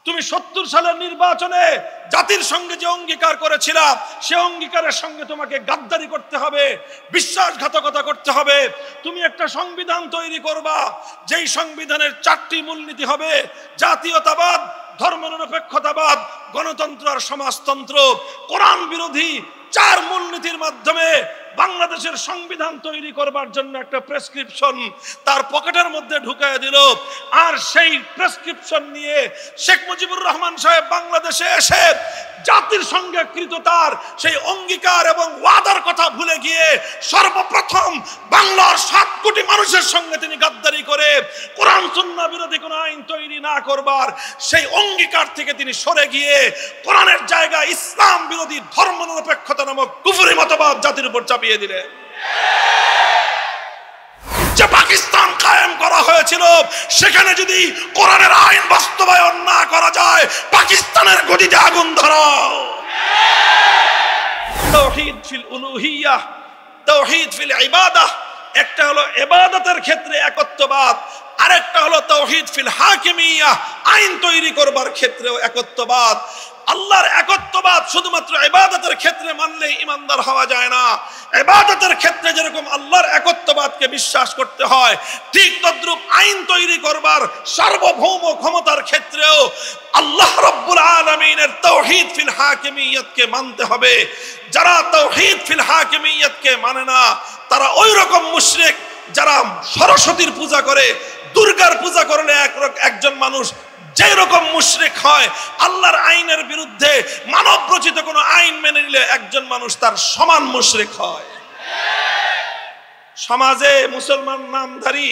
তুমি ৭০ সালের নির্বাচনে জাতির সঙ্গে যে অঙ্গীকার করেছিলা, সে অঙ্গীকারের সঙ্গে তোমাকে গাদ্দারি করতে হবে, বিশ্বাসঘাতকতা করতে হবে। তুমি একটা সংবিধান তৈরি করবা, যেই সংবিধানের 4টি মূলনীতি হবে: জাতীয়তাবাদ, ধর্মনিরপেক্ষতাবাদ, গণতন্ত্র আর সমাজতন্ত্র। কোরআন বিরোধী 4 মূলনীতির মাধ্যমে বাংলাদেশের সংবিধান তৈরি করবার জন্য একটা প্রেসক্রিপশন তার পকেটের মধ্যে ঢুকায় দিল। আর সেই প্রেসক্রিপশন নিয়ে শেখ মুজিবুর রহমান সাহেব বাংলাদেশে এসে জাতির সঙ্গে কৃত তার সেই অঙ্গীকার এবং ওয়াদার কথা ভুলে গিয়ে সর্বপ্রথম বাংলার 7 কোটি মানুষের সঙ্গে তিনি গাদ্দারি করে কোরআন সুন্নাহ বিরোধী কোনো আইন তৈরি না করবার সেই অঙ্গীকার থেকে তিনি সরে গিয়ে কোরআনের জায়গায় ইসলাম বিরোধী ধর্মনিরপেক্ষতা নামক কুফরি মতবাদ জাতির উপর চাপিয়ে দিলেন। যে পাকিস্তান কায়েম করা হয়েছিল, সেখানে যদি কোরআনের আইন বাস্তবায়ন না করা যায়, পাকিস্তানের গদিতে আগুন ধরাও। তাওহীদ ফিল উলুহিয়্যাহ, তাওহীদ ফিল ইবাদাহ। একটা হলো ইবাদতের ক্ষেত্রে একত্ববাদ, আরেকটা হলো তাওহীদ ফিল হাকিমিয়্যাহ, আইন তৈরি করবার ক্ষেত্রেও একত্ববাদ। আল্লাহর একত্ববাদ শুধুমাত্র ইবাদতের ক্ষেত্রে মানলেই ঈমানদার হওয়া যায় না। ইবাদতের ক্ষেত্রে যেরকম আল্লাহর একত্ববাদকে বিশ্বাস করতে হয়, ঠিক তদ্রূপ আইন তৈরি করবার সার্বভৌম ক্ষমতার ক্ষেত্রেও আল্লাহ রাব্বুল আলামিনের তাওহীদ ফিল হাকিমিয়্যাতকে মানতে হবে। যারা তাওহীদ ফিল হাকিমিয়্যাতকে মানে না, তারা ওই রকম মুশরিক যারা সরস্বতীর পূজা করে, দুর্গার পূজা করলে একজন মানুষ যেই রকম মুশরিক হয়, আল্লাহর আইনের বিরুদ্ধে মানব রচিত কোন আইন মেনে নিলে একজন মানুষ তার সমান মুশরিক হয়। সমাজে মুসলমান নামধারী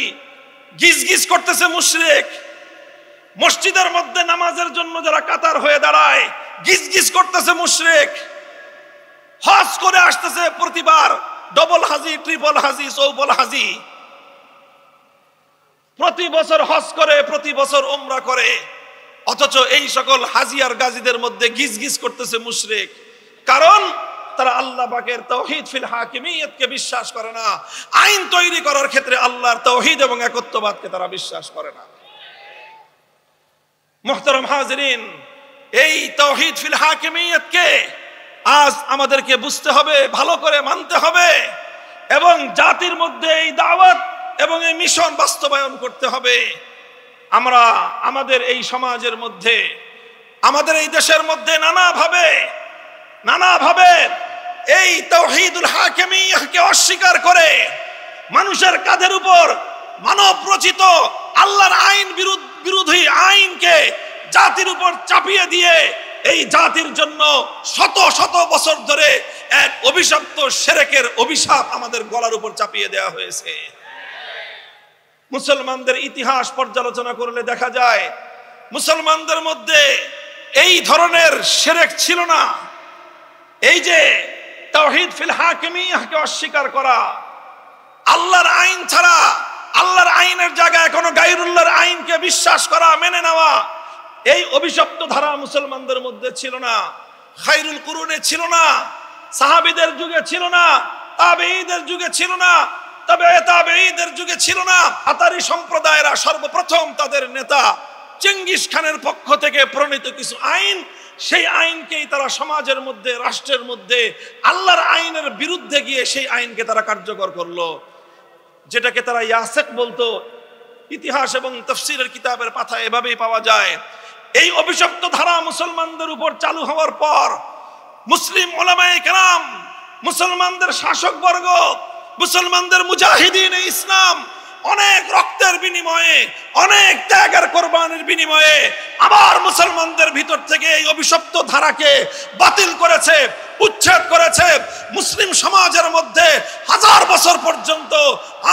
গিজগিজ করতেছে মুশরিক, মসজিদের মধ্যে নামাজের জন্য যারা কাতার হয়ে দাঁড়ায় গিজগিজ করতেছে মুশরিক, হজ করে আসতেছে প্রতিবার ডবল হাজি, ট্রিপল হাজি, চৌবল হাজি, প্রতি বছর হজ করে, প্রতি বছর উমরা করে, অথচ এই সকল হাজি আর গাজীদের মধ্যে গিজগিজ করতেছে মুশরিক। কারণ তারা আল্লাহ পাকের তাওহীদ ফিল হাকিমিয়্যাতকে বিশ্বাস করে না। আইন তৈরি করার ক্ষেত্রে আল্লাহর তাওহীদ এবং একত্ববাদকে তারা বিশ্বাস করে না। মুহতারাম হাজিরিন, এই তাওহীদ ফিল হাকিমিয়্যাতকে আজ আমাদেরকে বুঝতে হবে, ভালো করে মানতে হবে এবং জাতির মধ্যে এই দাওয়াত এবং এই মিশন বাস্তবায়ন করতে হবে। আমরা আমাদের এই সমাজের মধ্যে, আমাদের এই দেশের মধ্যে নানাভাবে এই তাওহীদুল হাকিমিয়্যাহকে অস্বীকার করে মানুষের কাঁধের উপর মানব রচিত আল্লাহর আইন বিরোধী আইনকে জাতির উপর চাপিয়ে দিয়ে এই জাতির জন্য শত শত বছর ধরে এক অভিশপ্ত শিরকের অভিশাপ আমাদের গলার উপর চাপিয়ে দেওয়া হয়েছে। মুসলমানদের ইতিহাস পর্যালোচনা করলে দেখা যায় মুসলমানদের মধ্যে এই ধরনের শিরক ছিল না। এই যে তাওহীদ ফিল হাকিমিয়্যাহকে অস্বীকার করা, আল্লাহর আইন ছাড়া, আল্লাহর আইনের জায়গায় কোনো গায়রুল্লাহর আইনকে বিশ্বাস করা, মেনে নেওয়া, এই অভিশপ্ত ধারা মুসলমানদের মধ্যে ছিল না। খায়রুল কুরুনে ছিল না, সাহাবীদের যুগে ছিল না, তাবেঈদের যুগে ছিল না, তাবেঈদের যুগে ছিল না। আতারি সম্প্রদায়েরা সর্বপ্রথম তাদের নেতা চেঙ্গিস খানের পক্ষ থেকে প্রণীত কিছু আইন, সেই আইনকেই তারা সমাজের মধ্যে, রাষ্ট্রের মধ্যে আল্লাহর আইনের বিরুদ্ধে গিয়ে সেই আইনকে তারা কার্যকর করলো, যেটাকে তারা ইয়াসেক বলতো। ইতিহাস এবং তাফসীরের কিতাবের পাতায় এভাবেই পাওয়া যায়। এই অভিশপ্ত ধারা মুসলমানদের উপর চালু হওয়ার পর মুসলিম উলামায়ে কেরাম, মুসলমানদের শাসকবর্গ, মুসলমানদের মুজাহিদিন ইসলাম অনেক রক্তের বিনিময়ে, অনেক ত্যাগের কোরবানির বিনিময়ে আবার মুসলমানদের ভিতর থেকে এই অভিশপ্ত ধারাকে বাতিল করেছে, উচ্ছেদ করেছে। মুসলিম সমাজের মধ্যে 1000 বছর পর্যন্ত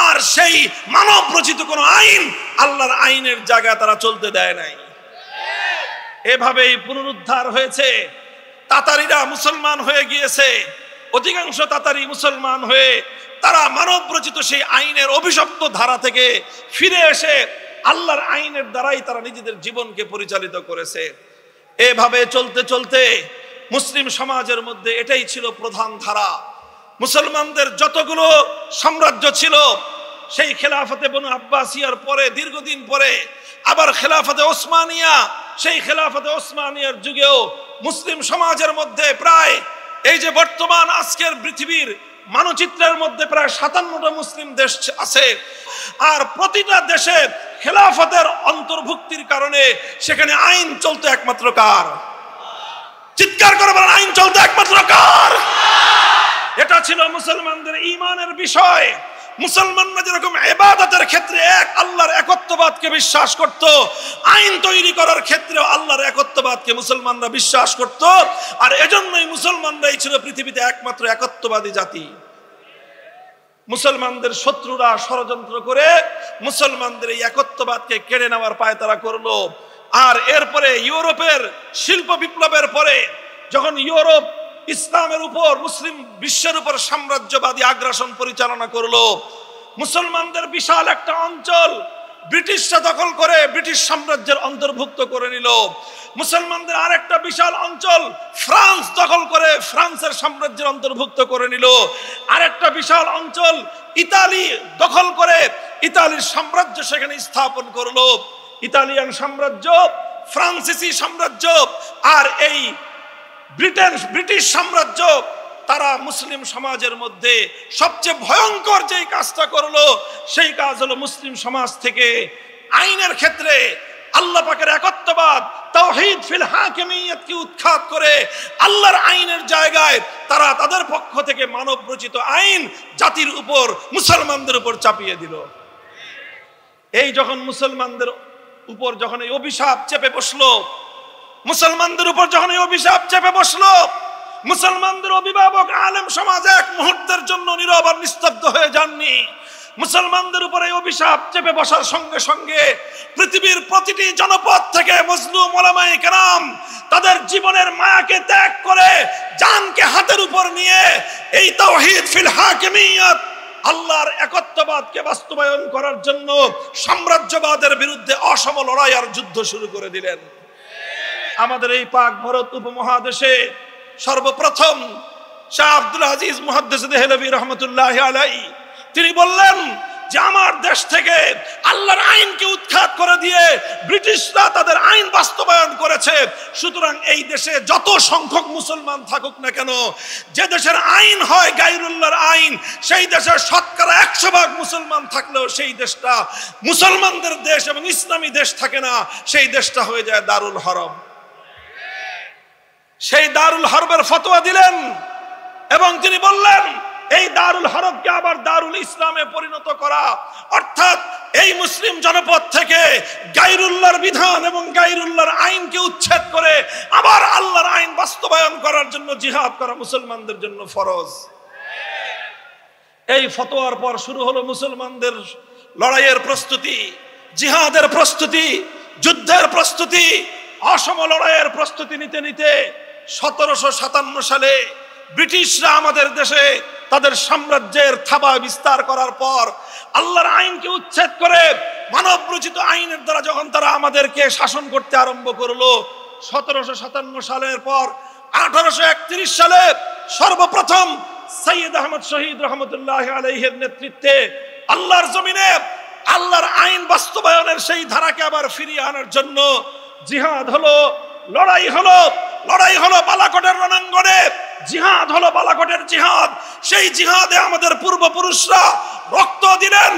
আর সেই মানব রচিত কোনো আইন, আল্লাহর আইনের জায়গায় তারা চলতে দেয় নাই। এভাবেই পুনরুদ্ধার হয়েছে। তাতারিরা মুসলমান হয়ে গিয়েছে, অধিকাংশ তাতারি মুসলমান হয়ে তারা মানব রচিত সেই আইনের অভিশপ্ত ধারা থেকে ফিরে এসে আল্লাহর আইনের দ্বারাই তারা নিজেদের জীবনকে পরিচালিত করেছে। এভাবে চলতে চলতে মুসলিম সমাজের মধ্যে এটাই ছিল প্রধান ধারা। মুসলমানদের যতগুলো সাম্রাজ্য ছিল, সেই খেলাফতে বনু আব্বাসিয়ার পরে, দীর্ঘদিন পরে আবার খেলাফতে ওসমানিয়া, সেই খেলাফতে ওসমানিয়ার যুগেও মুসলিম সমাজের মধ্যে প্রায় এই যে বর্তমান আজকের পৃথিবীর মানচিত্রের মধ্যে প্রায় 57টা মুসলিম দেশ আছে। আর প্রতিটা দেশে খেলাফতের অন্তর্ভুক্তির কারণে সেখানে আইন চলতো একমাত্র কার? চিৎকার করে বলেন, আইন চলতো একমাত্র কার? এটা ছিল মুসলমানদের ঈমানের বিষয়। মুসলমানরা যেরকম ইবাদতের ক্ষেত্রে এক আল্লাহর একত্ববাদকে বিশ্বাস করত, আইন তৈরি করার ক্ষেত্রেও আল্লাহর একত্ববাদকে মুসলমানরা বিশ্বাস করত। আর এজন্যই মুসলমানরাই ছিল পৃথিবীতে একমাত্র একত্ববাদী জাতি। মুসলমানদের শত্রুরা ষড়যন্ত্র করে মুসলমানদের এই একত্ববাদকে কেড়ে নেওয়ার পায়তারা করলো। আর এরপরে ইউরোপের শিল্প বিপ্লবের পরে যখন ইউরোপ ইসলামের উপর, মুসলিম বিশ্বের উপর সাম্রাজ্যবাদী আগ্রাসন পরিচালনা করলো, মুসলমানদের বিশাল একটা অঞ্চল ব্রিটিশরা দখল করে ব্রিটিশ সাম্রাজ্যের অন্তর্ভুক্ত করে নিল। মুসলমানদের আরেকটা বিশাল অঞ্চল ফ্রান্স দখল করে ফ্রান্সের সাম্রাজ্যের অন্তর্ভুক্ত করে নিল। আরেকটা বিশাল অঞ্চল ইতালি দখল করে ইতালির সাম্রাজ্য সেখানে স্থাপন করলো। ইতালিয়ান সাম্রাজ্য, ফ্রান্সিসি সাম্রাজ্য আর এই ব্রিটিশ সাম্রাজ্য, তারা মুসলিম সমাজের মধ্যে সবচেয়ে ভয়ঙ্কর যেই কাজটা করলো সেই কাজ হলো মুসলিম সমাজ থেকে আইনের ক্ষেত্রে আল্লাহ পাকের একত্ববাদ, তাওহীদ ফিল হাকিমিয়্যতকে উৎখাত করে আল্লাহর আইনের জায়গায় তারা তাদের পক্ষ থেকে মানব রচিত আইন জাতির উপর, মুসলমানদের উপর চাপিয়ে দিল। এই যখন মুসলমানদের উপর যখন এই অভিশাপ চেপে বসলো, মুসলমানদের উপর যখন এই অভিশাপ চেপে বসলো, মুসলমানদের অভিভাবক আলেম সমাজ এক মুহূর্তের জন্য নীরব আর নিস্তব্ধ হয়ে যাননি। মুসলমানদের উপর এই অভিশাপ চেপে বসার সঙ্গে সঙ্গে পৃথিবীর প্রতিটি জনপদ থেকে মজলুম ওলামায়ে কেরাম তাদের জীবনের মায়াকে ত্যাগ করে জানকে হাতের উপর নিয়ে এই তাওহীদ ফিল হাকিমিয়্যত, আল্লাহর একত্ববাদকে বাস্তবায়ন করার জন্য সাম্রাজ্যবাদের বিরুদ্ধে অসম লড়াই আর যুদ্ধ শুরু করে দিলেন। আমাদের এই পাক ভারত উপমহাদেশে সর্বপ্রথম শাহ আব্দুল আজিজ মুহাদ্দিস দেহলভী রহমতুল্লাহি আলাইহি তিনি বললেন যে আমার দেশ থেকে আল্লাহর আইনকে উৎখাত করে দিয়ে ব্রিটিশরা তাদের আইন বাস্তবায়ন করেছে, সুতরাং এই দেশে যত সংখ্যক মুসলমান থাকুক না কেন, যে দেশের আইন হয় গায়রুল্লাহর আইন, সেই দেশের শতকরা 100% মুসলমান থাকলেও সেই দেশটা মুসলমানদের দেশ এবং ইসলামী দেশ থাকে না, সেই দেশটা হয়ে যায় দারুল হরব। সেই দারুল হরবের ফতোয়া দিলেন এবং তিনি বললেন এই দারুল হরবকে আবার দারুল ইসলামে পরিণত করা, অর্থাৎ এই মুসলিম জনপদ থেকে গায়রুল্লাহর বিধান এবং গায়রুল্লাহর আইনকে উচ্ছেদ করে আবার আল্লাহর আইন বাস্তবায়ন করার জন্য জিহাদ করা মুসলমানদের জন্য ফরজ। এই ফতোয়ার পর শুরু হলো মুসলমানদের লড়াইয়ের প্রস্তুতি, জিহাদের প্রস্তুতি, যুদ্ধের প্রস্তুতি। অসম লড়াইয়ের প্রস্তুতি নিতে নিতে 1757 সালে ব্রিটিশরা আমাদের দেশে তাদের সাম্রাজ্যের থাবা বিস্তার করার পর আল্লাহর আইনকে উচ্ছেদ করে মানব রচিত আইনের দ্বারা যখন তারা আমাদেরকে শাসন করতে আরম্ভ করলো, 1757 সালের পর 1831 সালে সর্বপ্রথম সৈয়দ আহমদ শহীদ রহমতুল্লাহি আলাইহির নেতৃত্বে আল্লাহর জমিনে আল্লাহর আইন বাস্তবায়নের সেই ধারাকে আবার ফিরিয়ে আনার জন্য জিহাদ হলো, লড়াই হলো। লড়াই হলো বালাকোটের রণাঙ্গনে, জিহাদ হলো বালাকোটের জিহাদ। সেই জিহাদে আমাদের পূর্বপুরুষরা রক্ত দিলেন,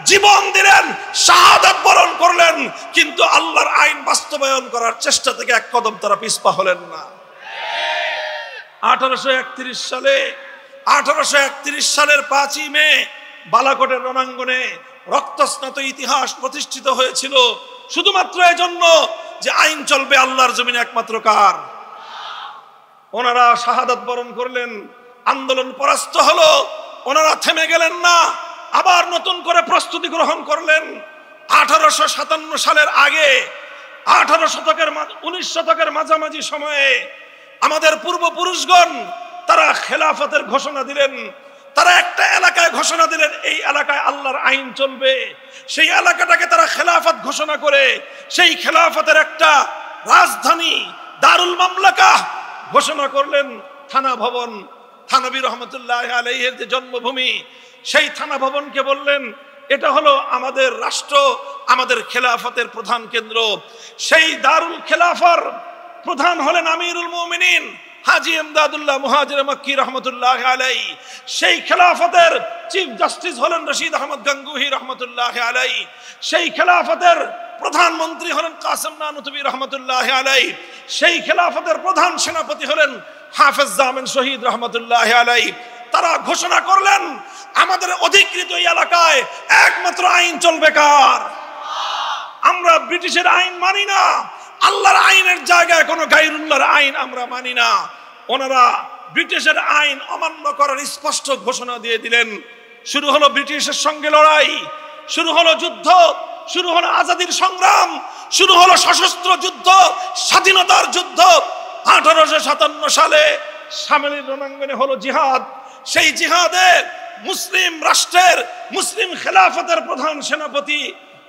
জীবন দিলেন, শাহাদাত বরণ করলেন, কিন্তু আল্লাহর আইন বাস্তবায়ন করার চেষ্টা থেকে এক কদম তারা পিছপা হলেন না। 1831 সালের 5ই মে বালাকোটের রণাঙ্গনে রক্তস্নাত ইতিহাস প্রতিষ্ঠিত হয়েছিল শুধুমাত্র এজন্য যে আইন চলবে আল্লাহর জমিনে একমাত্র কার। ওনারা শাহাদাত বরণ করলেন, আন্দোলন পরাস্ত হলো, ওনারা থেমে গেলেন না, আবার নতুন করে প্রস্তুতি গ্রহণ করলেন। 1857 সালের আগে 19 শতকের মাঝামাঝি সময়ে আমাদের পূর্বপুরুষগণ তারা খেলাফতের ঘোষণা দিলেন। তারা একটা এলাকায় ঘোষণা দিলেন এই এলাকায় আল্লাহর আইন চলবে। সেই এলাকাটাকে তারা খেলাফত ঘোষণা করে সেই খেলাফতের একটা রাজধানী দারুল মামলাকা ঘোষণা করলেন। থানা ভবন, থানবী রহমতুল্লাহ আলাইহির যে জন্মভূমি, সেই থানা ভবনকে বললেন এটা হলো আমাদের রাষ্ট্র, আমাদের খেলাফতের প্রধান কেন্দ্র। সেই দারুল খেলাফার প্রধান হলেন আমিরুল মুমিনিন হাজী ইমদাদুল্লাহ মুহাজির মক্কি রহমতুল্লাহ আলাইহি। সেই খেলাফতের চিফ জাস্টিস হলেন রশিদ আহমদ গাঙ্গুহি রহমতুল্লাহ আলাইহি। সেই খেলাফতের প্রধানমন্ত্রী হলেন কাসেম নানুতুবি রহমতুল্লাহ আলাইহি। সেই খেলাফতের প্রধান সেনাপতি হলেন হাফেজ জামিন শহীদ রহমতুল্লাহ আলাইহি। তারা ঘোষণা করলেন আমাদের অধিকৃত এই এলাকায় একমাত্র আইন চলবে কার? আমরা ব্রিটিশের আইন মানি না, আল্লাহর আইনের জায়গায় কোনো গায়রুল্লাহর আইন আমরা মানি না। ওনারা ব্রিটিশের আইন অমান্য করার স্পষ্ট ঘোষণা দিয়ে দিলেন। শুরু হলো ব্রিটিশের সঙ্গে লড়াই, শুরু হলো যুদ্ধ, শুরু হলো আজাদির সংগ্রাম, শুরু হলো সশস্ত্র যুদ্ধ, স্বাধীনতার যুদ্ধ। 1857 সালে শামলীর রণাঙ্গনে হলো জিহাদ। সেই জিহাদে মুসলিম রাষ্ট্রের মুসলিম খেলাফতের প্রধান সেনাপতি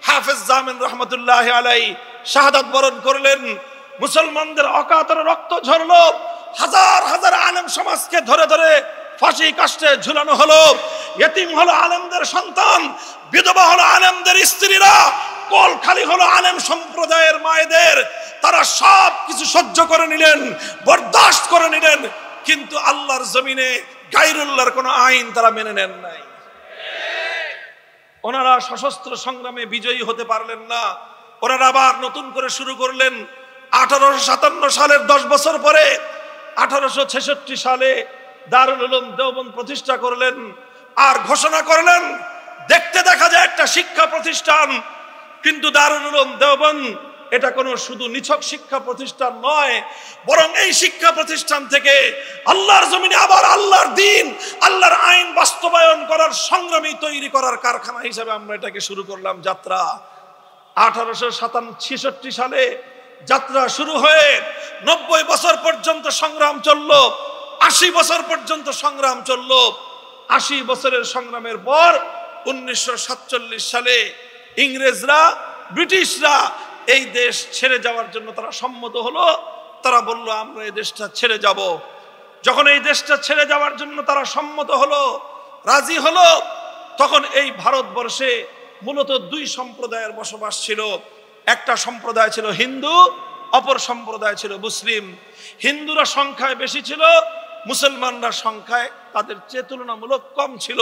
হাফেজ জামিন রহমতুল্লাহ আলাইহি শাহাদাত বরণ করলেন। মুসলমানদের অকাতরে রক্ত ঝরলো, হাজার হাজার আলেম সমাজকে ধরে ধরে ফাঁসি কাস্টে ঝুলানো হলো। ইতিম হলো আলেমদের সন্তান, বিধবা হলো আলেমদের স্ত্রীরা, কোল খালি হলো আলেম সম্প্রদায়ের মায়েদের। তারা সব কিছু সহ্য করে নিলেন, বরদাস্ত করে নিলেন, কিন্তু আল্লাহর জমিনে গায়রুল্লাহর কোনো আইন তারা মেনে নেন নাই। ওনারা সশস্ত্র সংগ্রামে বিজয়ী হতে পারলেন না। ওনারা আবার নতুন করে শুরু করলেন। 1857 সালের 10 বছর পরে 1866 সালে দারুল উলুম দেওবন্দ প্রতিষ্ঠা করলেন আর ঘোষণা করলেন দেখতে দেখা যায় একটা শিক্ষা প্রতিষ্ঠান, কিন্তু দারুল উলুম দেওবন্দ এটা কোনো শুধু নিছক শিক্ষা প্রতিষ্ঠান নয়, বরং এই শিক্ষা প্রতিষ্ঠান থেকে আল্লাহর জমিনে আবার আল্লাহর দ্বীন, আল্লাহর আইন বাস্তবায়ন করার সংগ্রামী তৈরি করার কারখানা হিসেবে আমরা এটাকে শুরু করলাম যাত্রা। 1866 সালে যাত্রা শুরু হয়ে 90 বছর পর্যন্ত সংগ্রাম চললো, 80 বছর পর্যন্ত সংগ্রাম চললো। 80 বছরের সংগ্রামের পর 1947 সালে ইংরেজরা, ব্রিটিশরা এই দেশ ছেড়ে যাওয়ার জন্য তারা সম্মত হলো। তারা বলল আমরা এই দেশটা ছেড়ে যাব। যখন এই দেশটা ছেড়ে যাওয়ার জন্য তারা সম্মত হলো, রাজি হলো, তখন এই ভারতবর্ষে মূলত 2 সম্প্রদায়ের বসবাস ছিল। একটা সম্প্রদায় ছিল হিন্দু, অপর সম্প্রদায় ছিল মুসলিম। হিন্দুরা সংখ্যায় বেশি ছিল, মুসলমানরা সংখ্যায় তাদের চেয়ে তুলনামূলক কম ছিল।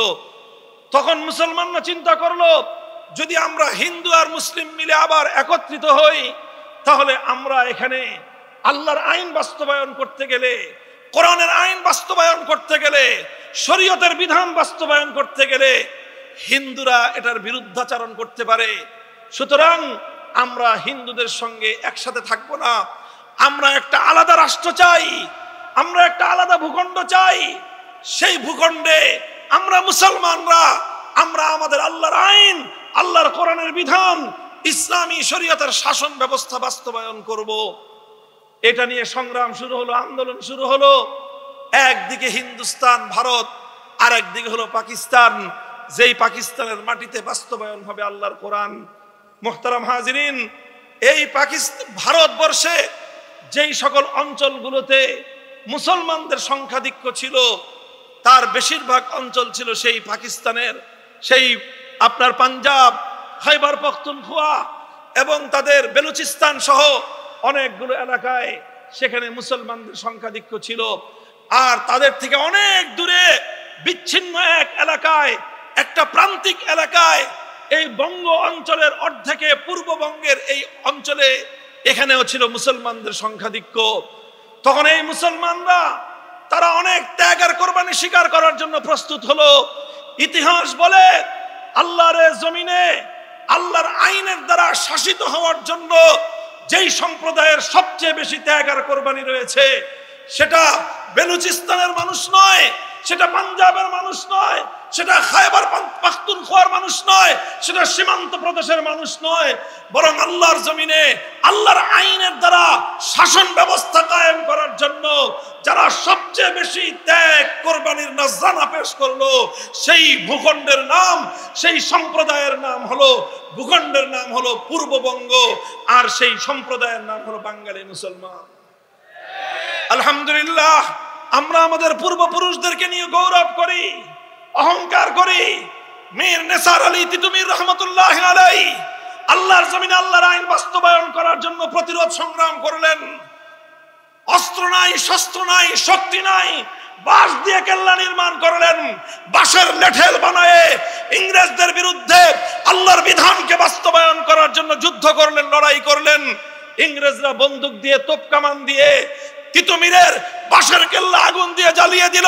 তখন মুসলমানরা চিন্তা করলো যদি আমরা হিন্দু আর মুসলিম মিলে আবার একত্রিত হই, তাহলে আমরা এখানে আল্লাহর আইন বাস্তবায়ন করতে গেলে, কোরআনের আইন বাস্তবায়ন করতে গেলে, শরীয়তের বিধান বাস্তবায়ন করতে গেলে হিন্দুরা এটার বিরুদ্ধাচরণ করতে পারে। সুতরাং আমরা হিন্দুদের সঙ্গে একসাথে থাকবো না, আমরা একটা আলাদা রাষ্ট্র চাই, আমরা একটা আলাদা ভূখণ্ড চাই। সেই ভূখণ্ডে আমরা মুসলমানরা আমরা আমাদের আল্লাহর আইন, আল্লাহর কোরআনের বিধান, ইসলামী শরীয়তের শাসন ব্যবস্থা বাস্তবায়ন করব। এটা নিয়ে সংগ্রাম শুরু হলো, আন্দোলন শুরু হলো। একদিকে হিন্দুস্তান ভারত, আর একদিকে হলো পাকিস্তান, যেই পাকিস্তানের মাটিতে বাস্তবায়ন হবে আল্লাহর কোরআন। মুহতারাম হাজিরিন, এই পাকিস্তান ভারতবর্ষে যেই সকল অঞ্চলগুলোতে মুসলমানদের সংখ্যাধিক্য ছিল তার বেশিরভাগ অঞ্চল ছিল সেই পাকিস্তানের, সেই আপনার পাঞ্জাব, খাইবার পখতুনখোয়া এবং তাদের বেলুচিস্তান সহ অনেকগুলো এলাকায় সেখানে মুসলমানদের সংখ্যাধিক্য ছিল। আর তাদের থেকে অনেক দূরে বিচ্ছিন্ন এক এলাকায়, একটা প্রান্তিক এলাকায়, এই বঙ্গ অঞ্চলের অর্ধেকে পূর্ববঙ্গের এই অঞ্চলে এখানেও ছিল মুসলমানদের সংখ্যাধিক্য। তখন এই মুসলমানরা তারা অনেক ত্যাগ আর কোরবানি স্বীকার করার জন্য প্রস্তুত হলো। ইতিহাস বলে আল্লাহর জমিনে আল্লাহর আইনের দ্বারা শাসিত হওয়ার জন্য যেই সম্প্রদায়ের সবচেয়ে বেশি ত্যাগ আর কোরবানি রয়েছে সেটা বেলুচিস্তানের মানুষ নয়, সেটা পাঞ্জাবের মানুষ নয়, সেটা খাইবার পাখতুনখোয়ার মানুষ নয়, সেটা সীমান্ত প্রদেশের মানুষ নয়, বরং আল্লাহর জমিনে আল্লাহর আইনের দ্বারা শাসন ব্যবস্থা কায়েম করার জন্য যারা সবচেয়ে বেশি ত্যাগ কোরবানির নজরানা পেশ করলো সেই ভূখণ্ডের নাম, সেই সম্প্রদায়ের নাম হলো, ভূখণ্ডের নাম হলো পূর্ববঙ্গ, আর সেই সম্প্রদায়ের নাম হলো বাঙালি মুসলমান। আলহামদুলিল্লাহ, আমরা আমাদের পূর্বপুরুষদেরকে নিয়ে গৌরব করি, অহংকার করি। মীর নেসার আলী তিতুমীর রহমতুল্লাহ আলাইহি আল্লাহর জমিনে আল্লাহর আইন বাস্তবায়ন করার জন্য প্রতিরোধ সংগ্রাম করলেন। অস্ত্র নাই, শস্ত্র নাই, শক্তি নাই, বাঁশ দিয়ে কেল্লা নির্মাণ করলেন। বাঁশের লেঠেল বানায়ে ইংরেজদের বিরুদ্ধে আল্লাহর বিধানকে বাস্তবায়ন করার জন্য যুদ্ধ করলেন, লড়াই করলেন। ইংরেজরা বন্দুক দিয়ে, তোপ কামান দিয়ে তিতুমিরের বাঁশের কেল্লা আগুন দিয়ে জ্বালিয়ে দিল।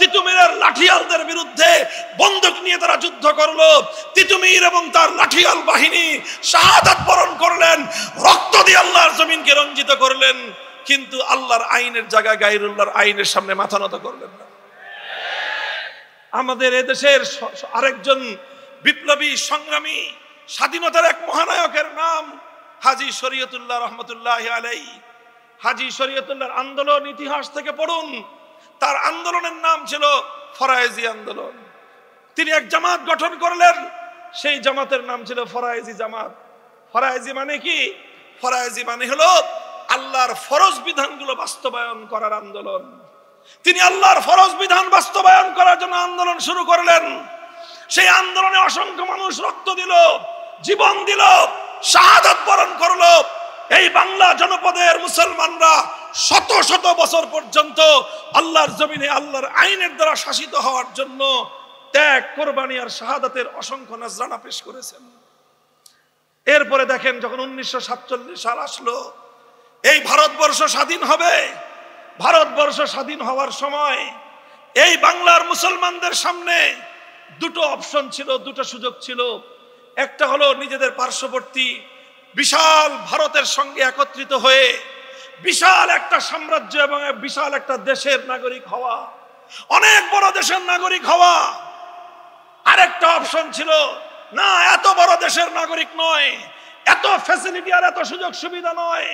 তিতুমিরের লাঠিয়ালদের বিরুদ্ধে বন্দুক নিয়ে তারা যুদ্ধ করলো। তিতুমির এবং তার লাঠিয়াল বাহিনী শাহাদাত বরণ করলেন, রক্ত দিয়ে আল্লাহর জমিনকে রঞ্জিত করলেন। কিন্তু আল্লাহর আইনের জায়গায় গায়রুল্লাহর আইনের সামনে মাথা নত করলেন না। আমাদের এদেশের আরেকজন বিপ্লবী সংগ্রামী, স্বাধীনতার এক মহানায়কের নাম হাজী শরীয়তুল্লাহ রহমতুল্লাহি আলাইহি। হাজী শরীয়তুল্লাহর আন্দোলন ইতিহাস থেকে পড়ুন। তার আন্দোলনের নাম ছিল ফরায়েজি আন্দোলন। তিনি এক জামাত গঠন করলেন, সেই জামাতের নাম ছিল ফরায়েজি জামাত। ফরায়েজি মানে কি? ফরায়েজি মানে হলো আল্লাহর ফরজ বিধানগুলো বাস্তবায়ন করার আন্দোলন। তিনি আল্লাহর ফরজ বিধান বাস্তবায়ন করার জন্য আন্দোলন শুরু করলেন। সেই আন্দোলনে অসংখ্য মানুষ রক্ত দিল, জীবন দিল, শাহাদাত বরণ করলো। এই বাংলা জনপদের মুসলমানরা শত শত বছর পর্যন্ত আল্লাহর জমিনে আল্লাহর আইনের দ্বারা শাসিত হওয়ার জন্য ত্যাগ, কোরবানি আর শাহাদাতের অসংখ্য নজরানা পেশ করেছেন। এরপরে দেখেন, যখন 1947 সাল আসলো, এই ভারতবর্ষ স্বাধীন হবে। ভারতবর্ষ স্বাধীন হওয়ার সময় এই বাংলার মুসলমানদের সামনে দুটো অপশন ছিল, দুটো সুযোগ ছিল। একটা হলো নিজেদের পার্শ্ববর্তী বিশাল ভারতের সঙ্গে একত্রিত হয়ে বিশাল একটা সাম্রাজ্য এবং বিশাল একটা দেশের নাগরিক হওয়া, অনেক বড় দেশের নাগরিক হওয়া। আরেকটা অপশন ছিল, না, এত বড় দেশের নাগরিক নয়, এত ফ্যাসিলিটি আর এত সুযোগ সুবিধা নয়,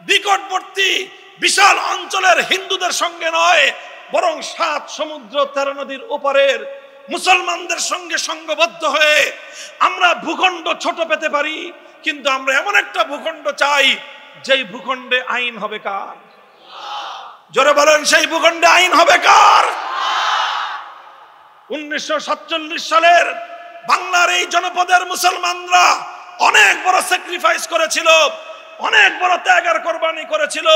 নিকটবর্তী বিশাল অঞ্চলের হিন্দুদের সঙ্গে নয়, বরং 7 সমুদ্র 13 নদীর ওপারের মুসলমানদের সঙ্গে সংঘবদ্ধ হয়ে আমরা ভূখণ্ড ছোট পেতে পারি, কিন্তু আমরা এমন একটা ভূখণ্ড চাই যেই ভূখণ্ডে আইন হবে কার? জোরে বলেন, সেই ভূখণ্ডে আইন হবে কার? 1947 সালের বাংলার এই জনপদের মুসলমানরা অনেক বড় স্যাক্রিফাইস করেছিল, অনেক বড় ত্যাগ আর কোরবানি করেছিল।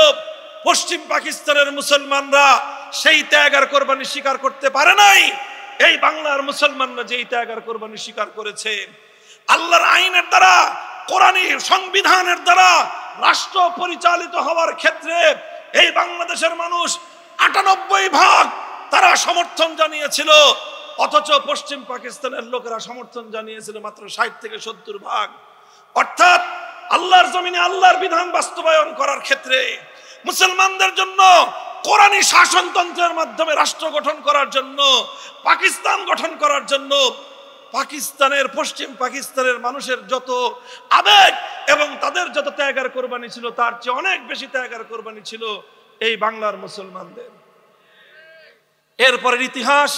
পশ্চিম পাকিস্তানের মুসলমানরা সেই ত্যাগ আর কোরবানি স্বীকার করতে পারে নাই। এই বাংলার মুসলমানরা যেই ত্যাগ আর কোরবানি স্বীকার করেছে, আল্লাহর আইনের দ্বারা, কোরআনী সংবিধানের দ্বারা রাষ্ট্র পরিচালিত হওয়ার ক্ষেত্রে এই বাংলাদেশের মানুষ 98% তারা সমর্থন জানিয়েছিল, অথচ পশ্চিম পাকিস্তানের লোকেরা সমর্থন জানিয়েছিল মাত্র 60 থেকে 70%। অর্থাৎ আল্লাহর জমিনে আল্লাহর বিধান বাস্তবায়ন করার ক্ষেত্রে মুসলমানদের জন্য কোরআনী শাসনতন্ত্রের মাধ্যমে রাষ্ট্র গঠন করার জন্য, পাকিস্তান গঠন করার জন্য পাকিস্তানের, পশ্চিম পাকিস্তানের মানুষের যত আবেগ এবং তাদের যত ত্যাগ আর কোরবানি ছিল, তার চেয়ে অনেক বেশি ত্যাগ আর কোরবানি ছিল এই বাংলার মুসলমানদের। এরপরের ইতিহাস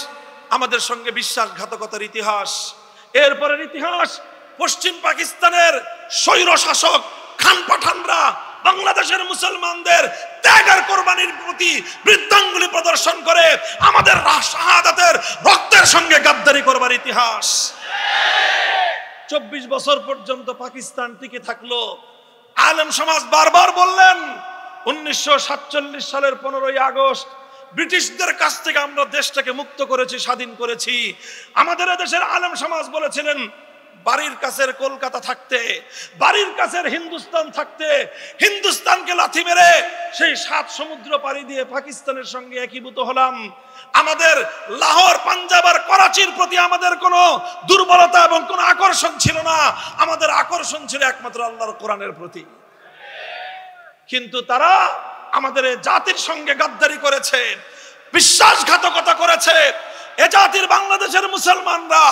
আমাদের সঙ্গে বিশ্বাসঘাতকতার ইতিহাস। এরপরের ইতিহাস পশ্চিম পাকিস্তানের স্বৈর শাসক খান পাঠানরা বাংলাদেশের মুসলমানদের ত্যাগ আর কোরবানির প্রতি বৃদ্ধাঙ্গুলি প্রদর্শন করে আমাদের শাহাদাতের রক্তের সঙ্গে গাদ্দারি করবার ইতিহাস। 24 বছর পর্যন্ত পাকিস্তান টিকে থাকলো। আলেম সমাজ বারবার বললেন, 1947 সালের 15ই আগস্ট ব্রিটিশদের কাছ থেকে আমরা দেশটাকে মুক্ত করেছি, স্বাধীন করেছি। আমাদের দেশের আলেম সমাজ বলেছিলেন, বাড়ির কাছের কলকাতা থাকতে, বাড়ির কাছের হিন্দুস্তান থাকতে, হিন্দুস্তানকে লাথি মেরে সেই 7 সমুদ্র পাড়ি দিয়ে পাকিস্তানের সঙ্গে একীভূত হলাম। আমাদের লাহোর, পাঞ্জাব আর করাচির প্রতি আমাদের কোনো দুর্বলতা এবং কোনো আকর্ষণ ছিল না, আমাদের আকর্ষণ ছিল একমাত্র আল্লাহর কোরআনের প্রতি। কিন্তু তারা আমাদের জাতির সঙ্গে গাদ্দারি করেছে, বিশ্বাসঘাতকতা করেছে। এ জাতির বাংলাদেশের মুসলমানরা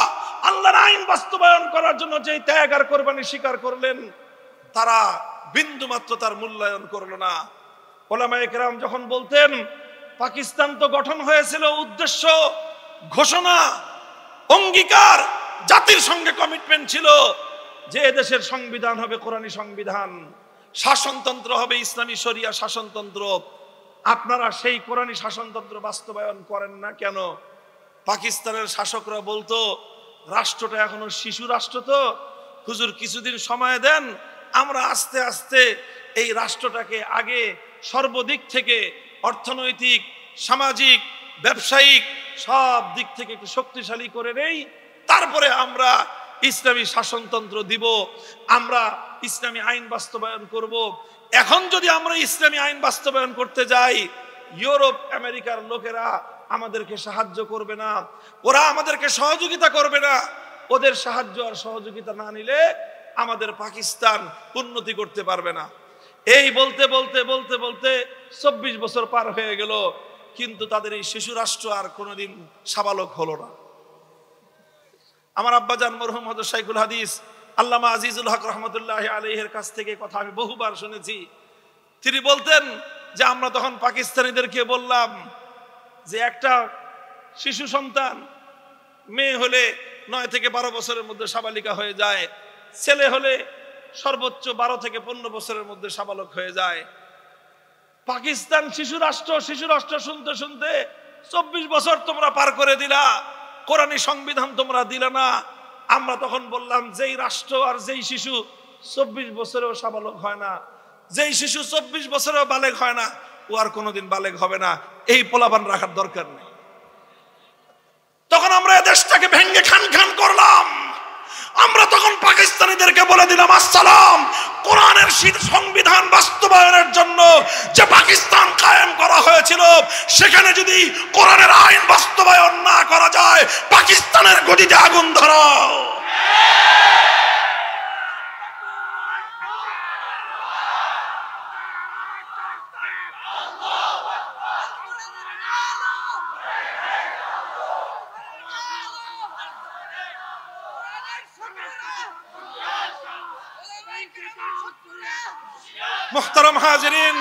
আল্লাহর আইন বাস্তবায়ন করার জন্য যে ত্যাগ আর কোরবানি স্বীকার করলেন, তারা বিন্দু মাত্র তার মূল্যায়ন করলো না। ওলামায়ে কেরাম যখন বলতেন, পাকিস্তান তো গঠন হয়েছিল উদ্দেশ্য, ঘোষণা, অঙ্গীকার, জাতির সঙ্গে কমিটমেন্ট ছিল যে এদেশের সংবিধান হবে কোরআনী সংবিধান, শাসনতন্ত্র হবে ইসলামী শরিয়া শাসনতন্ত্র। আপনারা সেই কোরআনী শাসনতন্ত্র বাস্তবায়ন করেন না কেন? পাকিস্তানের শাসকরা বলতো, রাষ্ট্রটা এখনো শিশু রাষ্ট্র, তো হুজুর কিছুদিন সময় দেন, আমরা আস্তে আস্তে এই রাষ্ট্রটাকে আগে সর্বদিক থেকে অর্থনৈতিক, সামাজিক, ব্যবসায়িক সব দিক থেকে একটু শক্তিশালী করে নেই, তারপরে আমরা ইসলামী শাসনতন্ত্র দিব, আমরা ইসলামী আইন বাস্তবায়ন করব। এখন যদি আমরা ইসলামী আইন বাস্তবায়ন করতে যাই, ইউরোপ আমেরিকার লোকেরা আমাদেরকে সাহায্য করবে না, ওরা আমাদেরকে সহযোগিতা করবে না। ওদের সাহায্য আর সহযোগিতা না নিলে আমাদের পাকিস্তান উন্নতি করতে পারবে না। এই বলতে বলতে বলতে বলতে 24 বছর পার হয়ে গেল, কিন্তু তাদের এই শিশু রাষ্ট্র আর কোনোদিন সাবালক হলো না। আমার আব্বাজান মরহুম হযরত শাইখুল হাদিস আল্লামা আজিজুল হক রহমতুল্লাহ আলাইহির কাছ থেকে কথা আমি বহুবার শুনেছি। তিনি বলতেন যে আমরা তখন পাকিস্তানিদেরকে বললাম যে একটা শিশু সন্তান, মেয়ে হলে 9 থেকে 12 বছরের মধ্যে সাবালিকা হয়ে যায়, ছেলে হলে সর্বোচ্চ 12 থেকে 15 বছরের মধ্যে সাবালক হয়ে যায়। পাকিস্তান শিশু রাষ্ট্র শুনতে শুনতে 24 বছর তোমরা পার করে দিলা, কোরআনী সংবিধান তোমরা দিলে না। আমরা তখন বললাম যেই রাষ্ট্র আর যেই শিশু 24 বছরেও সাবালক হয় না, যেই শিশু 24 বছরেও বালেগ হয় না, ও আর কোনোদিন বালেগ হবে না, এই পোলাপান রাখার দরকার নেই। তখন আমরা এই দেশটাকে ভেঙে খান খান করলাম। আমরা তখন পাকিস্তানিদেরকে বলে দিলাম আসসালাম, কোরআনের সংবিধান বাস্তবায়নের জন্য যে পাকিস্তান কায়েম করা হয়েছিল, সেখানে যদি কোরআনের আইন বাস্তবায়ন না করা যায়, পাকিস্তানের গদিতে আগুন ধরাও। মুহতারাম হাজিরিন,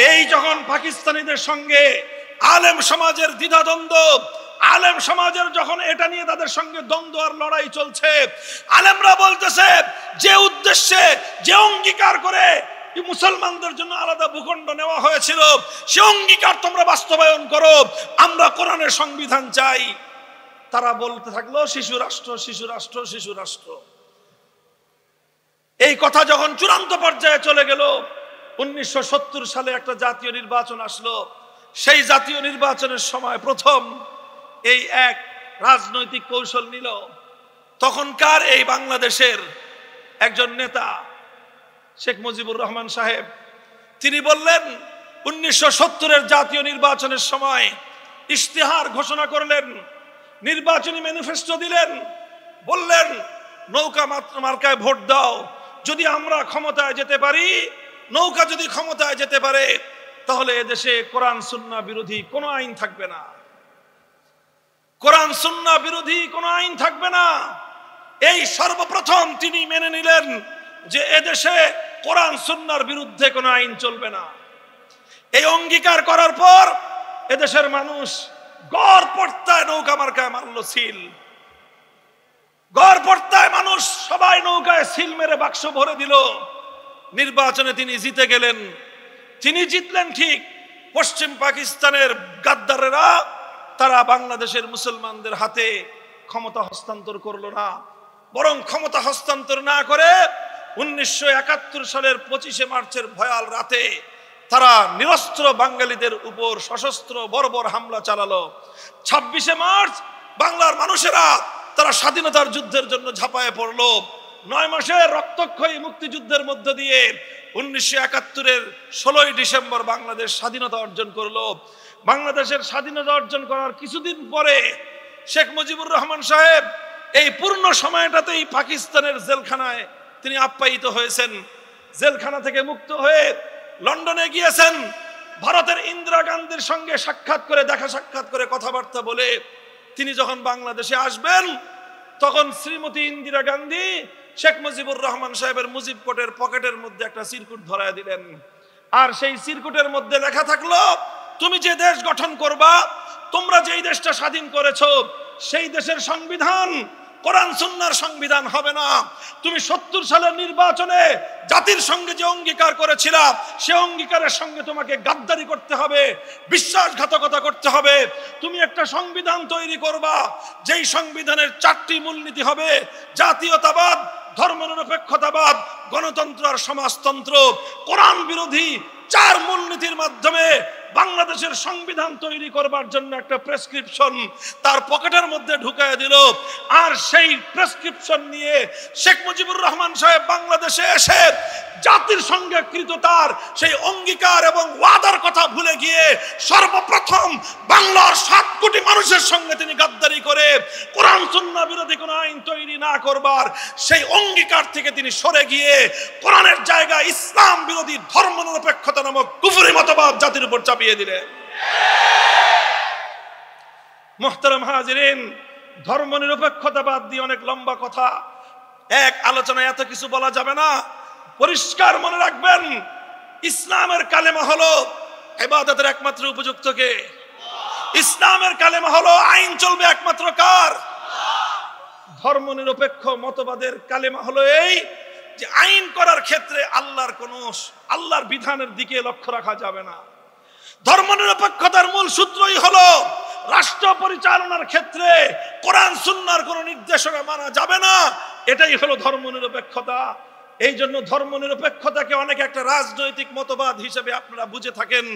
এই যখন পাকিস্তানিদের সঙ্গে আলেম সমাজের দ্বিধাদ্বন্দ্ব, আলেম সমাজের যখন এটা নিয়ে তাদের সঙ্গে দ্বন্দ্ব আর লড়াই চলছে, আলেমরা বলতেছে যে উদ্দেশ্যে, যে অঙ্গীকার করে মুসলমানদের জন্য আলাদা ভূখণ্ড নেওয়া হয়েছিল, সে অঙ্গীকার তোমরা বাস্তবায়ন করো, আমরা কোরআনের সংবিধান চাই। তারা বলতে থাকলো শিশু রাষ্ট্র, শিশু রাষ্ট্র, শিশু রাষ্ট্র। এই কথা যখন চূড়ান্ত পর্যায়ে চলে গেল, 1970 সালে একটা জাতীয় নির্বাচন আসলো। সেই জাতীয় নির্বাচনের সময় প্রথম এই এক রাজনৈতিক কৌশল নিল তখনকার এই বাংলাদেশের একজন নেতা শেখ মুজিবুর রহমান সাহেব। তিনি বললেন 1970-এর জাতীয় নির্বাচনের সময় ইশতেহার ঘোষণা করলেন, নির্বাচনী ম্যানিফেস্টো দিলেন, বললেন নৌকা মার্কায় ভোট দাও, যদি আমরা ক্ষমতায় যেতে পারি, নৌকা যদি ক্ষমতায় যেতে পারে, তাহলে এদেশে কোরআন সুন্নাহ বিরোধী কোনো আইন থাকবে না, কোরআন সুন্নাহ বিরোধী কোনো আইন থাকবে না। এই সর্বপ্রথম তিনি মেনে নিলেন যে এদেশে কোরআন সুন্নাহর বিরুদ্ধে কোনো আইন চলবে না। এই অঙ্গীকার করার পর এদেশের মানুষ গড় পড়তায় নৌকা মার্কায় মারল সিল, গড় পড়তায় মানুষ সবাই নৌকায় সিল মেরে বাক্স ভরে দিল। নির্বাচনে তিনি জিতে গেলেন। তিনি জিতলেন ঠিক, পশ্চিম পাকিস্তানের গাদ্দারেরা তারা বাংলাদেশের মুসলমানদের হাতে ক্ষমতা হস্তান্তর করলো না, বরং ক্ষমতা হস্তান্তর না করে 1971 সালের 25শে মার্চের ভয়াল রাতে তারা নিরস্ত্র বাঙালিদের উপর সশস্ত্র বর্বর হামলা চালালো। 26শে মার্চ বাংলার মানুষেরা তারা স্বাধীনতার যুদ্ধের জন্য ঝাঁপায়ে পড়লো। 9 মাসের রক্তক্ষয়ী মুক্তিযুদ্ধের মধ্য দিয়ে 1971-এর 16ই ডিসেম্বর বাংলাদেশ স্বাধীনতা অর্জন করলো। বাংলাদেশের স্বাধীনতা অর্জন করার কিছুদিন পরে শেখ মুজিবুর রহমান সাহেব এই পূর্ণ সময়টাতেই পাকিস্তানের জেলখানায় তিনি আপ্যায়িত হয়েছেন। জেলখানা থেকে মুক্ত হয়ে লন্ডনে গিয়েছেন। ভারতের ইন্দিরা গান্ধীর সঙ্গে দেখা সাক্ষাৎ করে কথাবার্তা বলে তিনি যখন বাংলাদেশে আসবেন, তখন শ্রীমতী ইন্দিরা গান্ধী শেখ মুজিবুর রহমান সাহেবের মুজিব কোটের পকেটের মধ্যে একটা চিরকুট ধরায় দিলেন। আর সেই চিরকুটের মধ্যে লেখা থাকলো, তুমি যে দেশ গঠন করবা, তোমরা যেই দেশটা স্বাধীন করেছো, সেই দেশের সংবিধান কোরআন সুন্নাহর সংবিধান হবে না। তুমি 70 সালের নির্বাচনে জাতির সঙ্গে যে অঙ্গীকার করেছিলা, সে অঙ্গীকারের সঙ্গে তোমাকে গাদ্দারি করতে হবে, বিশ্বাসঘাতকতা করতে হবে। তুমি একটা সংবিধান তৈরি করবা, যেই সংবিধানের 4টি মূলনীতি হবে জাতীয়তাবাদ, ধর্মনিরপেক্ষতাবাদ, গণতন্ত্র আর সমাজতন্ত্র, কোরআন বিরোধী 4 মূলনীতির মাধ্যমে বাংলাদেশের সংবিধান তৈরি করবার জন্য একটা প্রেসক্রিপশন তার পকেটের মধ্যে ঢুকায় দিল। আর সেই প্রেসক্রিপশন নিয়ে শেখ মুজিবুর রহমান সাহেব বাংলাদেশে এসে জাতির সঙ্গে কৃত তার সেই অঙ্গীকার এবং ওয়াদার কথা ভুলে গিয়ে সর্বপ্রথম বাংলার 7 কোটি মানুষের সঙ্গে তিনি গাদ্দারি করে কোরআন সুন্নাহ বিরোধী কোনো আইন তৈরি না করবার সেই অঙ্গীকার থেকে তিনি সরে গিয়ে কোরআনের জায়গায় ইসলাম বিরোধী ধর্মনিরপেক্ষতা নামক কুফরি মতবাদ জাতির উপর চাপিয়ে দিলেন। মুহতারাম হাজিরিন, ধর্মনিরপেক্ষতাবাদ দিয়ে অনেক লম্বা কথা, এক আলোচনায় এত কিছু বলা যাবে না। পরিষ্কার মনে রাখবেন, ইসলামের কালেমা হলো ইবাদতের একমাত্র উপযুক্ত কে? ইসলামের কালেমা হলো আইন চলবে একমাত্র কার? ধর্মনিরপেক্ষ মতবাদের কালেমা হলো এই যে আইন করার ক্ষেত্রে আল্লাহর বিধানের দিকে লক্ষ্য রাখা যাবে না। ধর্মনিরপেক্ষতার মূল সূত্রই হলো রাষ্ট্র পরিচালনার ক্ষেত্রে কোরআন সুন্নাহর কোনো নির্দেশনা মানা যাবে না। এটাই হলো ধর্মনিরপেক্ষতা। এই জন্য ধর্মনিরপেক্ষতাকে অনেকে একটা রাজনৈতিক মতবাদ হিসেবে আপনারা বুঝে থাকেন।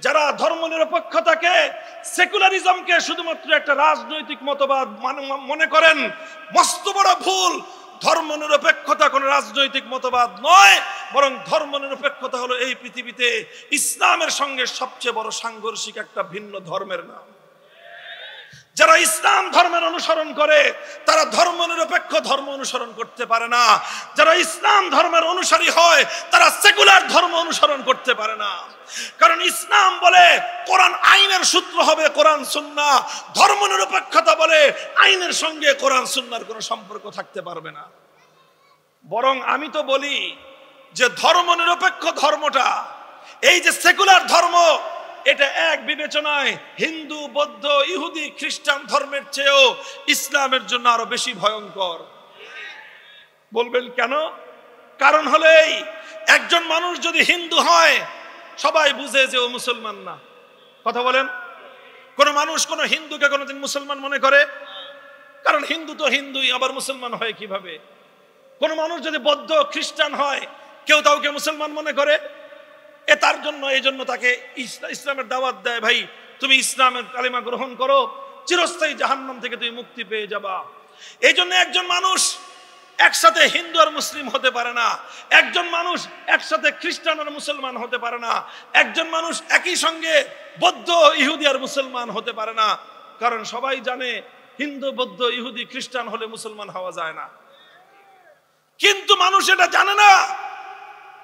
যারা ধর্মনিরপেক্ষতাকে, সেকুলারিজমকে শুধুমাত্র একটা রাজনৈতিক মতবাদ মনে করেন, মস্ত বড় ভুল। ধর্মনিরপেক্ষতা কোনো রাজনৈতিক মতবাদ নয়, বরং ধর্মনিরপেক্ষতা হলো এই পৃথিবীতে ইসলামের সঙ্গে সবচেয়ে বড় সাংঘর্ষিক একটা ভিন্ন ধর্মের নাম। যারা ইসলাম ধর্মের অনুসরণ করে তারা ধর্মনিরপেক্ষ ধর্ম অনুসরণ করতে পারে না। যারা ইসলাম ধর্মের অনুসারী হয় তারা সেকুলার ধর্ম অনুসরণ করতে পারে না। কারণ ইসলাম বলে কোরআন আইনের সূত্র হবে কোরআন সুন্নাহ, ধর্মনিরপেক্ষতা বলে আইনের সঙ্গে কোরআন সুন্নাহর কোনো সম্পর্ক থাকতে পারবে না। বরং আমি তো বলি যে ধর্মনিরপেক্ষ ধর্মটা, এই যে সেকুলার ধর্ম, এটা এক বিবেচনায় হিন্দু, বৌদ্ধ, ইহুদি, খ্রিস্টান ধর্মের চেয়েও ইসলামের জন্য আরো বেশি ভয়ঙ্কর। বলবেন কেন? কারণ হলো এই, একজন মানুষ যদি হিন্দু হয় সবাই বুঝে যে ও মুসলমান না। কথা বলেন, কোন মানুষ কোন হিন্দুকে কোনদিন মুসলমান মনে করে? কারণ হিন্দু তো হিন্দুই, আবার মুসলমান হয় কিভাবে? কোন মানুষ যদি বৌদ্ধ, খ্রিস্টান হয়, কেউ তাকে মুসলমান মনে করে? তার জন্য, এই জন্য তাকে ইসলামের দাওয়াত দেয়, ভাই তুমি ইসলামের কালিমা গ্রহণ করো, চিরস্থায়ী জাহান্নাম থেকে তুমি মুক্তি পেয়ে যাবা। এই জন্য একজন মানুষ একসাথে হিন্দু আর মুসলিম হতে পারে না, একজন মানুষ একসাথে খ্রিস্টান আর মুসলমান হতে পারে না, একজন মানুষ একই সঙ্গে বৌদ্ধ, ইহুদি আর মুসলমান হতে পারে না। কারণ সবাই জানে হিন্দু, বৌদ্ধ, ইহুদি, খ্রিস্টান হলে মুসলমান হওয়া যায় না। কিন্তু মানুষ এটা জানে না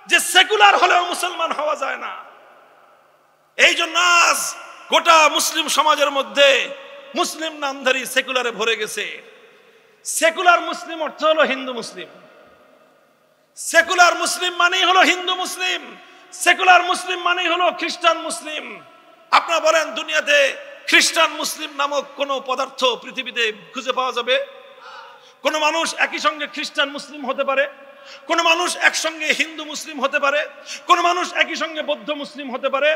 যে সেকুলার হলেও মুসলমান হওয়া যায় না। এই জন্য আজ গোটা মুসলিম সমাজের মধ্যে মুসলিম নামধারী সেকুলারে ভরে গেছে। সেকুলার মুসলিম অর্থ হলো হিন্দু মুসলিম। সেকুলার মুসলিম মানেই হলো হিন্দু মুসলিম, সেকুলার মুসলিম মানেই হলো খ্রিস্টান মুসলিম। আপনারা বলেন, দুনিয়াতে খ্রিস্টান মুসলিম নামক কোন পদার্থ পৃথিবীতে খুঁজে পাওয়া যাবে? কোন মানুষ একই সঙ্গে খ্রিস্টান মুসলিম হতে পারে? কোন মানুষ একসঙ্গে হিন্দু মুসলিম হতে পারে? কোন মানুষ একই সঙ্গে বৌদ্ধ মুসলিম হতে পারে?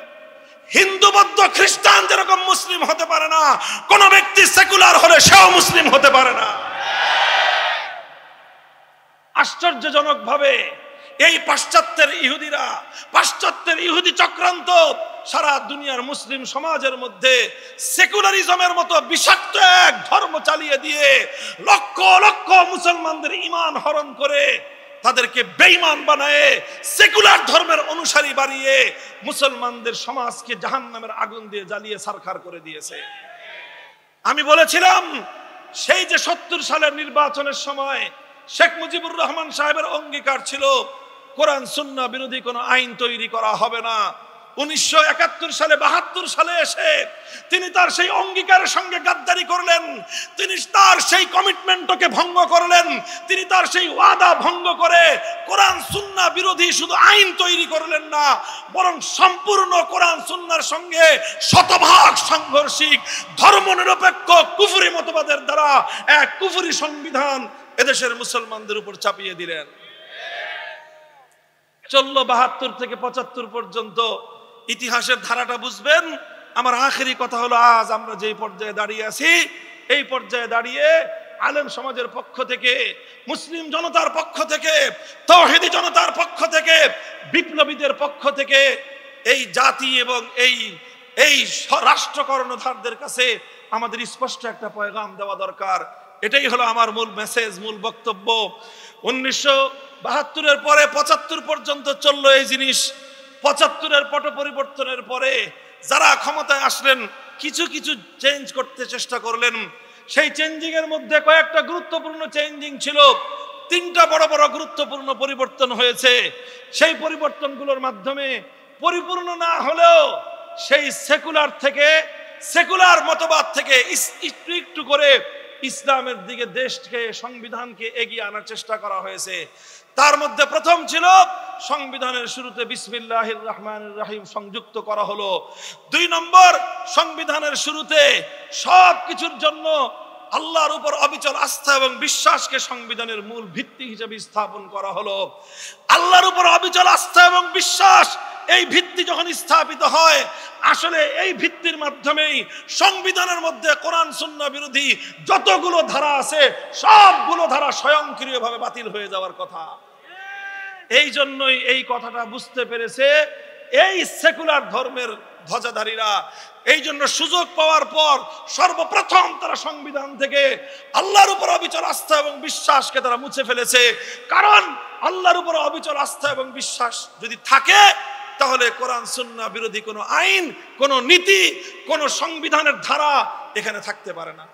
হিন্দু, বৌদ্ধ, খ্রিস্টান যেরকম মুসলিম হতে পারে না, কোন ব্যক্তি সেকুলার হলে সেও মুসলিম হতে পারে না। আশ্চর্যজনক ভাবে এই পাশ্চাত্যের ইহুদিরা, পাশ্চাত্যের ইহুদি চক্রান্ত সারা দুনিয়ার মুসলিম সমাজের মধ্যে সেকুলারিজমের মতো বিষাক্ত এক ধর্ম চালিয়ে দিয়ে লক্ষ লক্ষ মুসলমানদের ঈমান হরণ করে তাদেরকে বেঈমান বানায় সেকুলার ধর্মের অনুসারী বানিয়ে মুসলমানদের সমাজকে জাহান্নামের আগুন দিয়ে জ্বালিয়ে ছারখার করে দিয়েছে। আমি বলেছিলাম, সেই যে ৭০ সালের নির্বাচনের সময় শেখ মুজিবুর রহমান সাহেবের অঙ্গীকার ছিল কোরআন সুন্নাহ বিরোধী কোনো আইন তৈরি করা হবে না। 1971 সালে, 72 সালে এসে তিনি তার সেই অঙ্গীকারের সঙ্গে গাদ্দারি করলেন। তিনি তার সেই কমিটমেন্টকে ভঙ্গ করলেন। তিনি তার সেই ওয়াদা ভঙ্গ করে কোরআন সুন্নাহ বিরোধী শুধু আইন তৈরি করলেন না, বরং সম্পূর্ণ কোরআন সুন্নাহর সঙ্গে শতভাগ সাংঘর্ষিক ধর্মনিরপেক্ষ কুফরি মতবাদের দ্বারা এক কুফরি সংবিধান এদেশের মুসলমানদের উপর চাপিয়ে দিলেন। চলল 72 থেকে 75 পর্যন্ত। ইতিহাসের ধারাটা বুঝবেন। আমার আখেরি কথা হলো, আজ আমরা যেই পর্যায়ে দাঁড়িয়ে আছি, এই পর্যায়ে দাঁড়িয়ে আলেম সমাজের পক্ষ থেকে, মুসলিম জনতার পক্ষ থেকে, তাওহীদি জনতার পক্ষ থেকে, বিপ্লবীদের পক্ষ থেকে এই জাতি এবং এই রাষ্ট্র কর্ণধারদের কাছে আমাদের স্পষ্ট একটা পয়গাম দেওয়া দরকার। এটাই হলো আমার মূল মেসেজ, মূল বক্তব্য। 1972-এর পরে 75 পর্যন্ত চললো এই জিনিস। 75-এর পট পরিবর্তনের পরে যারা ক্ষমতায় আসলেন কিছু কিছু চেঞ্জ করতে চেষ্টা করলেন। সেই চেঞ্জিং এর মধ্যে কয়েকটা গুরুত্বপূর্ণ চেঞ্জিং ছিল। 3টা বড় বড় গুরুত্বপূর্ণ পরিবর্তন হয়েছে। সেই পরিবর্তনগুলোর মাধ্যমে পরিপূর্ণ না হলেও সেই সেকুলার মতবাদ থেকে একটু একটু করে ইসলামের দিকে দেশকে, সংবিধানকে এগিয়ে আনার চেষ্টা করা হয়েছে। তার মধ্যে প্রথম ছিল সংবিধানের শুরুতে বিসমিল্লাহির রহমানির রহিম সংযুক্ত করা হলো। 2 নম্বর, সংবিধানের শুরুতে সব কিছুর জন্য আল্লাহর উপর অবিচল আস্থা এবং বিশ্বাসকে সংবিধানের মূল ভিত্তি হিসেবে স্থাপন করা হলো। আল্লাহর উপর অবিচল আস্থা এবং বিশ্বাস, এই ভিত্তি যখন স্থাপিত হয়, আসলে এই ভিত্তির মাধ্যমেই সংবিধানের মধ্যে কোরআন সুন্নাহ বিরোধী যতগুলো ধারা আছে সবগুলো ধারা স্বয়ংক্রিয়ভাবে বাতিল হয়ে যাওয়ার কথা। এই জন্যই এই কথাটা বুঝতে পেরেছে এই সেকুলার ধর্মের ধ্বজাধারীরা। এই জন্য সুযোগ পাওয়ার পর সর্বপ্রথম তারা সংবিধান থেকে আল্লাহর উপর অবিচল আস্থা এবং বিশ্বাসকে তারা মুছে ফেলেছে। কারণ আল্লাহর উপর অবিচল আস্থা এবং বিশ্বাস যদি থাকে, তাহলে কোরআন সুন্নাহ বিরোধী কোনো আইন, কোনো নীতি, কোনো সংবিধানের ধারা এখানে থাকতে পারে না।